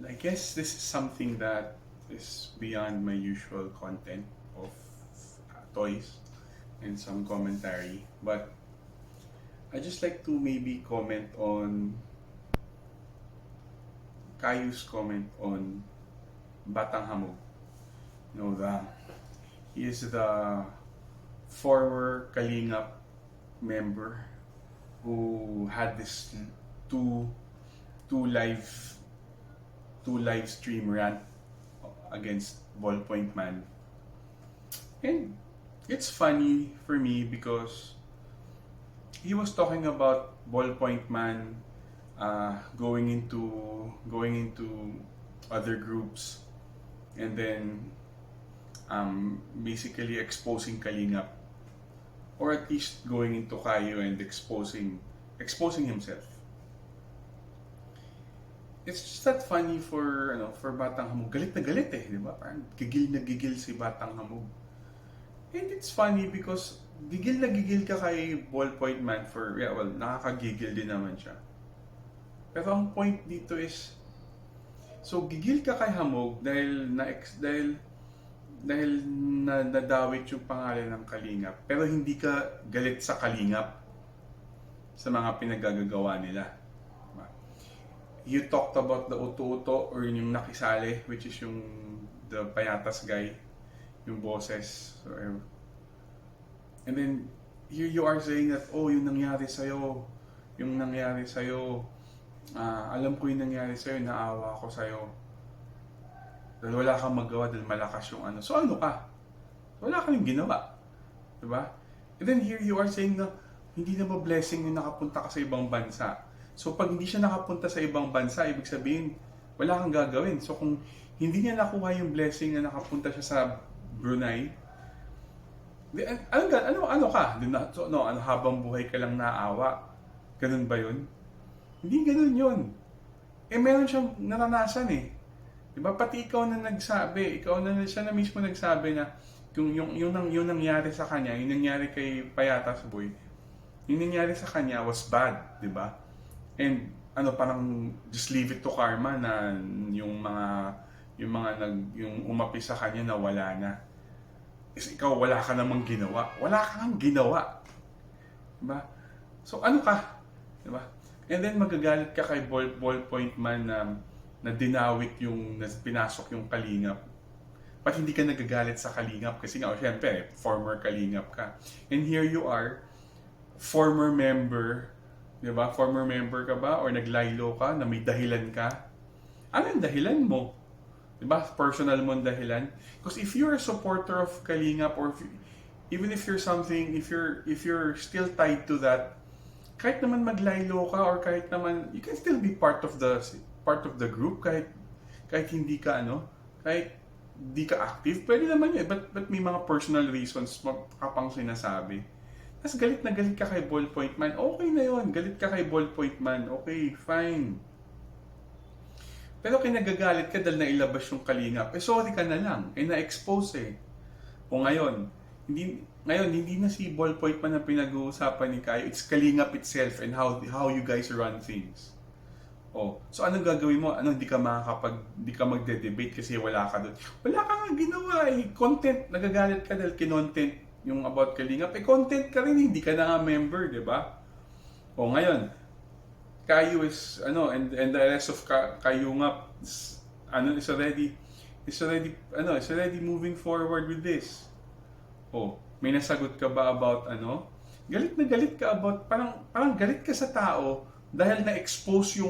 I guess this is something that is beyond my usual content of toys and some commentary. But I just like to maybe comment on Kayu's comment on Batang Hamog. You know, he is the former Kalingap member who had this two two live two live stream rant against Ballpoint Man. And it's funny for me because he was talking about Ballpoint Man going into other groups, and then basically exposing Kalingap, or at least going into Kayo and exposing himself. It's just that funny for Batang Hamog. Galit na galit eh, di ba? Parang gigil na gigil si Batang Hamog. And it's funny because gigil na gigil ka kay Ballpoint Man nakakagigil din naman siya. Pero ang point dito is, so gigil ka kay Hamog dahil nadawit yung pangalan ng Kalingap, pero hindi ka galit sa Kalingap sa mga pinagagagawa nila. You talked about the Uto-Uto or yung nakisali, which is the payatas guy, yung boses. And then here you are saying that, oh, yung nangyari sa'yo, alam ko yung nangyari sa'yo, naawa ako sa'yo. Dahil wala kang magawa, dahil malakas yung ano. So ano ka? Wala kang ginawa. Diba? And then here you are saying na, hindi na ba blessing yung nakapunta ka sa ibang bansa? So pag hindi siya nakapunta sa ibang bansa, ibig sabihin, wala kang gagawin. So kung hindi niya nakuha yung blessing na nakapunta siya sa Brunei, ano ka? Habang buhay ka lang naawa? Ganun ba yun? Hindi ganun yun. Meron siyang naranasan eh. Diba? Pati ikaw na nagsabi, siya na mismo nagsabi na yung nangyari sa kanya, yung nangyari kay Payatas Boy, yung nangyari sa kanya was bad, diba? And parang just leave it to karma na yung umapi sa kanya na wala na. Is ikaw wala ka namang ginawa. Wala kang ginawa. Diba? So ano ka? Diba? And then magagalit ka kay Ballpoint Man na dinawit na pinasok yung Kalingap. Ba't hindi ka nagagalit sa Kalingap? Kasi nga, syempre, former Kalingap ka. And here you are, former member. Diba? Former member ka ba? Or naglaylo ka na may dahilan ka? Ano yung dahilan mo? Diba? Personal mo dahilan? Because if you're a supporter of Kalingap, or even if you're still tied to that, kahit naman maglaylo ka, or kahit naman, you can still be part of the group, kahit hindi ka kahit hindi ka active, pwede naman yun. But may mga personal reasons ka pang sinasabi. Tapos galit na galit ka kay Ballpoint Man, okay na yun. Galit ka kay Ballpoint Man, okay, fine. Pero kinagagalit ka dahil nailabas yung Kalingap, sorry ka na lang, na-expose eh. O ngayon, hindi na si Ballpoint Man ang pinag-uusapan ni Kayo, it's Kalingap itself and how you guys run things. So anong gagawin mo? Hindi ka magde-debate kasi wala ka doon. Wala ka nga ginawa eh. Content, nagagalit ka dahil kinontent yung about Kalingap, content ka rin, hindi ka na nga member, di ba? Ngayon, Kayo is, and the rest of Kayungap is already moving forward with this. May nasagot ka ba about Galit na galit ka about, parang galit ka sa tao dahil na-expose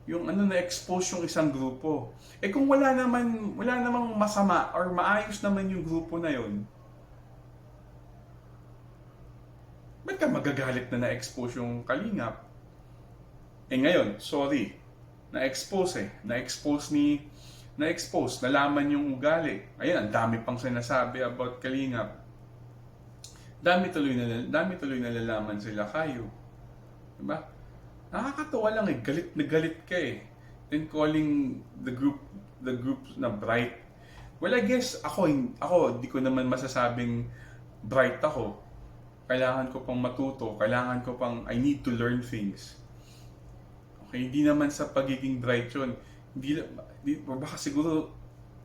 na-expose yung isang grupo. Kung wala namang masama or maayos naman yung grupo na yun, ba't ka magagalit na na-expose yung Kalingap? Ngayon, sorry, na-expose nalaman yung ugali. Ayan, ang dami pang sinasabi about Kalingap. Dami tuloy na nalalaman sila Kayo. Diba? Nakakatawa lang eh, galit na galit ka eh. Then calling the group na bright. Well, I guess ako di ko naman masasabing bright ako. Kailangan ko pang matuto, I need to learn things. Okay, hindi naman sa pagiging bright yun. Baka siguro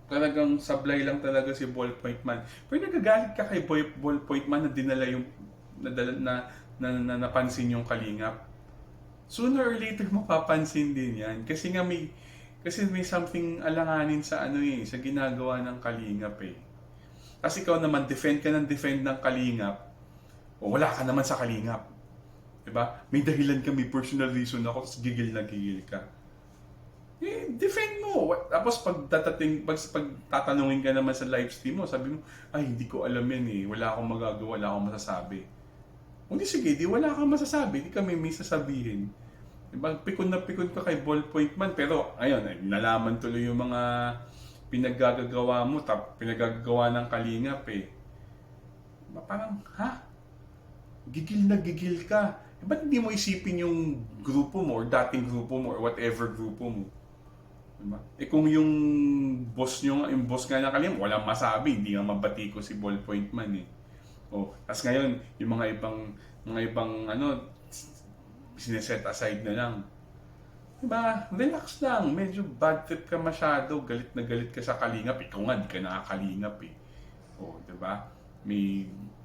talagang sablay lang talaga si Ballpoint Man. Pero nagagalit ka kay Ballpoint Man na dinala yung napansin yung kalingap. Sooner or later mapapansin din yan. Kasi may something alanganin sa sa ginagawa ng kalingap eh. Kasi ikaw naman, defend ka ng kalingap, o wala ka naman sa kalingap. Diba? May dahilan ka, may personal reason ako, tapos gigil na gigil ka. Defend mo. Tapos pag tatanungin ka naman sa live stream mo, sabi mo, ay hindi ko alam yan eh, wala akong magagawa, wala akong masasabi. Hindi, sige, di wala kang masasabi, di kami may sasabihin. Diba? Pikon na pikon ka kay Ballpoint Man, pero ayun, nalaman tuloy yung mga pinaggagawa mo, pinaggagawa ng kalingap eh. Diba? Parang, ha? Gigil na gigil ka. Ba't hindi mo isipin yung grupo mo, or dating grupo mo, or whatever grupo mo? Diba? Kung yung boss nga ng kalingap, walang masabi, hindi nga mabati ko si Ballpoint Man eh. Tapos ngayon, yung mga ibang sineset aside na lang. Diba? Relax lang. Medyo bad trip ka masyado. Galit na galit ka sa kalingap. Ikaw nga, di ka nakakalingap eh. Diba?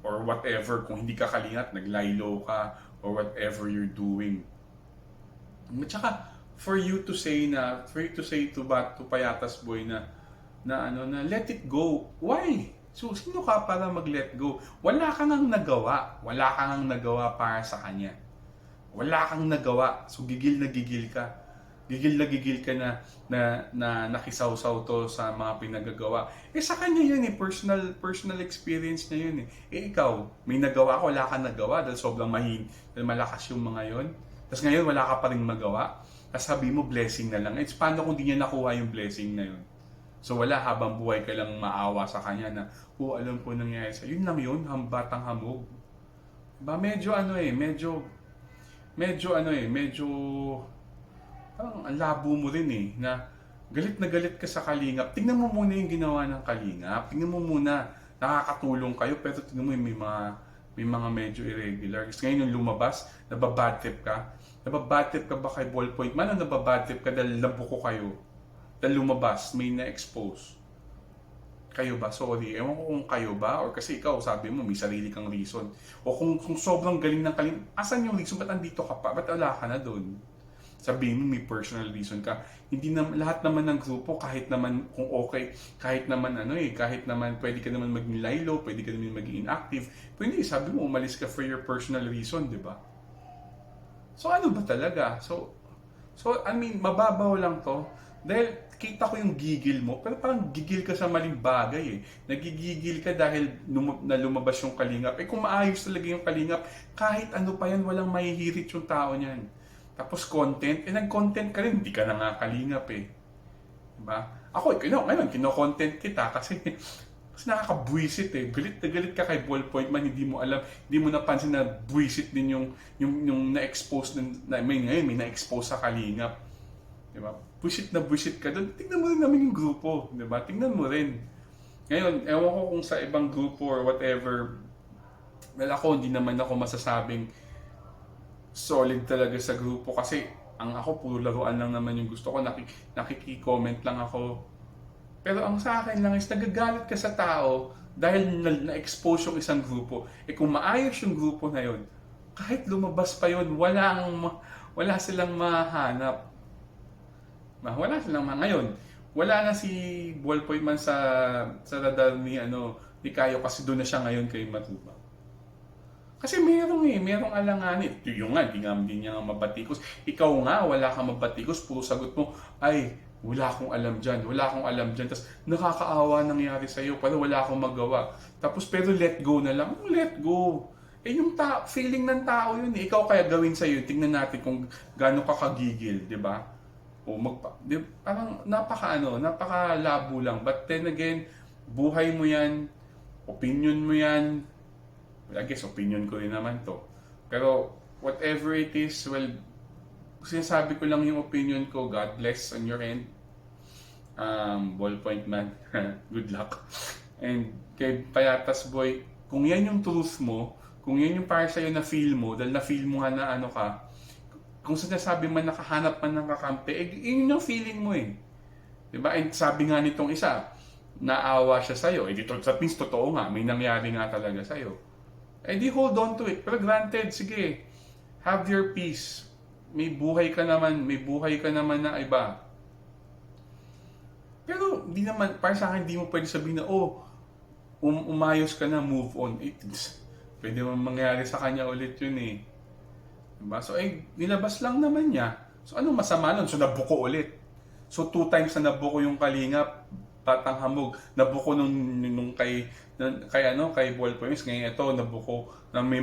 Or whatever. Kung hindi ka kalingap, nag-lie-low ka, or whatever you're doing. At saka, for you to say to Payatas Boy na let it go. Why? So, sino ka para mag-let go? Wala kang nagawa. Wala kang nagawa para sa kanya. Wala kang nagawa. So, gigil na gigil ka. Gigil na gigil ka na nakisaw-saw to sa mga pinagagawa. Sa kanya yun eh. Personal experience niya yun eh. Ikaw, may nagawa ka, wala kang nagawa dahil sobrang dahil malakas yung mga yun. Tapos ngayon, wala ka pa rin magawa. Tapos sabi mo, blessing na lang. Paano kung di niya nakuha yung blessing na yun? So wala, habang buhay ka lang maawa sa kanya na, alam ko nangyayari sa yun lang yun, batang hamog. Diba? Medyo parang ang labo mo rin eh, na galit ka sa kalingap. Tingnan mo muna yung ginawa ng kalingap. Tingnan mo muna, nakakatulong kayo, pero tingnan mo yung may mga medyo irregular. Kasi ngayon yung lumabas, nababad trip ka. Nababad trip ka ba kay Ballpoint Man o nababad trip ka dahil nabuko kayo? Dahil lumabas, may na-expose. Kayo ba? Sorry. Ewan ko kung kayo ba, or kasi ikaw, sabi mo, may sarili kang reason. O kung sobrang galing ng kalingap, asan yung reason? Ba't andito ka pa? Ba't wala ka na doon? Sabihin mo, may personal reason ka. Hindi na, lahat naman ng grupo, kahit naman kung okay, kahit naman pwede ka naman maging lilo, pwede ka naman maging inactive. Pero hindi, sabi mo, umalis ka for your personal reason, di ba? So ano ba talaga? So I mean, mababaw lang to. Dahil kita ko yung gigil mo, pero parang gigil ka sa maling bagay eh. Nagigigil ka dahil lumabas yung kalingap. Kung maayos talaga yung kalingap, kahit ano pa yan, walang mahihirit yung tao niyan. Tapos content, nag-content ka rin, hindi ka na nga kalingap eh. Diba? Ako, ngayon, kino-content kita kasi nakakabwisit eh. Galit na galit ka kay Ballpoint Man, hindi mo alam, hindi mo napansin na bwisit din yung na-expose, may na-expose sa kalingap. Diba? Buisit na buisit ka doon. Tingnan mo rin namin yung grupo. Diba? Tingnan mo rin. Ngayon, ewan ko kung sa ibang grupo or whatever, ako, hindi naman ako masasabing solid talaga sa grupo kasi ako puro laruan lang naman yung gusto ko, nakiki-comment lang ako. Pero ang sa akin lang is nagagalit ka sa tao dahil na-expose yung isang grupo. Kung maayos yung grupo na yun, kahit lumabas pa yun, wala silang mahanap. Wala silang ngayon. Wala na si Ballpoint Man sa radar ni Kayo kasi doon na siya ngayon kay Matuba. Kasi merong alanganin. Yung nga, hindi niya nga mabatikos. Ikaw nga, wala kang mabatikos. Puro sagot mo, ay, wala akong alam dyan. Tapos nakakaawa nangyari sa'yo, pero wala akong magawa. Tapos pero let go na lang. Let go. Yung feeling ng tao yun. Ikaw kaya gawin sa'yo. Tingnan natin kung gaano ka kagigil, di ba? Parang napakalabo lang. But then again, buhay mo yan, opinion mo yan. I guess opinion ko rin naman to. Pero whatever it is, well, sinasabi ko lang yung opinion ko. God bless on your end. Ballpoint Man, good luck. And kay Payatas Boy, kung yan yung truth mo, kung yan yung para sa'yo na feel mo, dahil na feel mo nga na kung sinasabi man nakahanap man ng kakampi, eh, yun yung feeling mo eh. Diba? And sabi nga nitong isa, naawa siya sa'yo. Eh, dito, that means totoo nga, may nangyari nga talaga sa'yo. Eh, di hold on to it. Pero granted, sige, have your peace. May buhay ka naman na iba. Pero, di naman, para sa akin, di mo pwede sabihin na, umayos ka na, move on. Pwede mo mangyari sa kanya ulit yun eh. Diba? So, nilabas lang naman niya. So, ano masama nun? So, nabuko ulit. So, 2 times na nabuko yung Kalingap, Batang Hamog. Nabuko nung kay Ballpoints. Ngayon ito, nabuko na may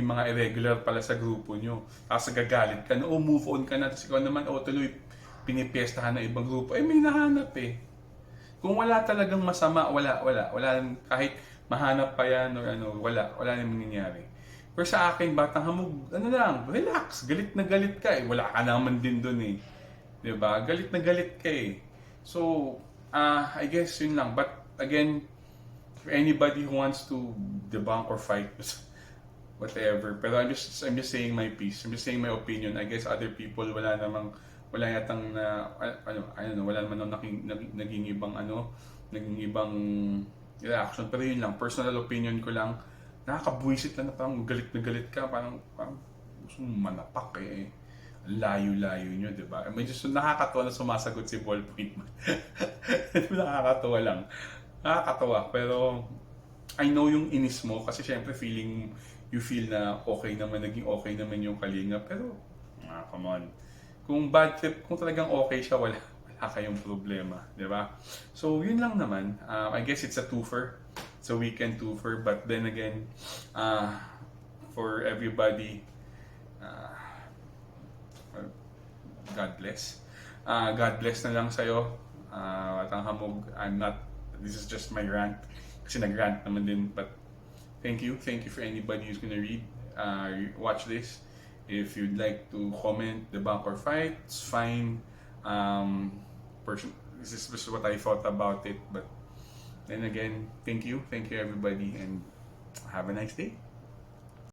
mga irregular pala sa grupo nyo. Tapos gagalit ka na, move on ka na. Tapos ikaw naman, tuloy, pinipiestahan ng ibang grupo. May nahanap eh. Kung wala talagang masama, wala. Kahit mahanap pa yan or wala namang nangyari. Pero sa akin, Batang Hamog, relax. Galit na galit ka eh. Wala ka naman din dun eh. Diba? Galit na galit ka eh. So, I guess yun lang. But again, for anybody who wants to debunk or fight, whatever. Pero I'm just saying my piece. I'm just saying my opinion. I guess other people, wala yatang wala naman naging ibang reaction. Pero yun lang, personal opinion ko lang. Nakakabuisit lang na parang galit na galit ka, parang gusto mong manapak eh. Layo-layo nyo, di ba? Medyo nakakatawa na sumasagot si Ballpoint. Nakakatawa lang. Nakakatawa, pero I know yung inis mo kasi syempre you feel na naging okay naman yung Kalinga. Pero, come on. Kung bad trip, kung talagang okay siya, wala kayong problema, di ba? So, yun lang naman. I guess it's a twofer. It's a weekend twofer, but then again, for everybody, God bless. God bless na lang sa'yo. Batang Hamog, this is just my rant. Kasi nag-rant naman din, but thank you for anybody who's gonna watch this. If you'd like to comment, debunk or fight, it's fine. This is just what I thought about it, but then again, thank you everybody, and have a nice day.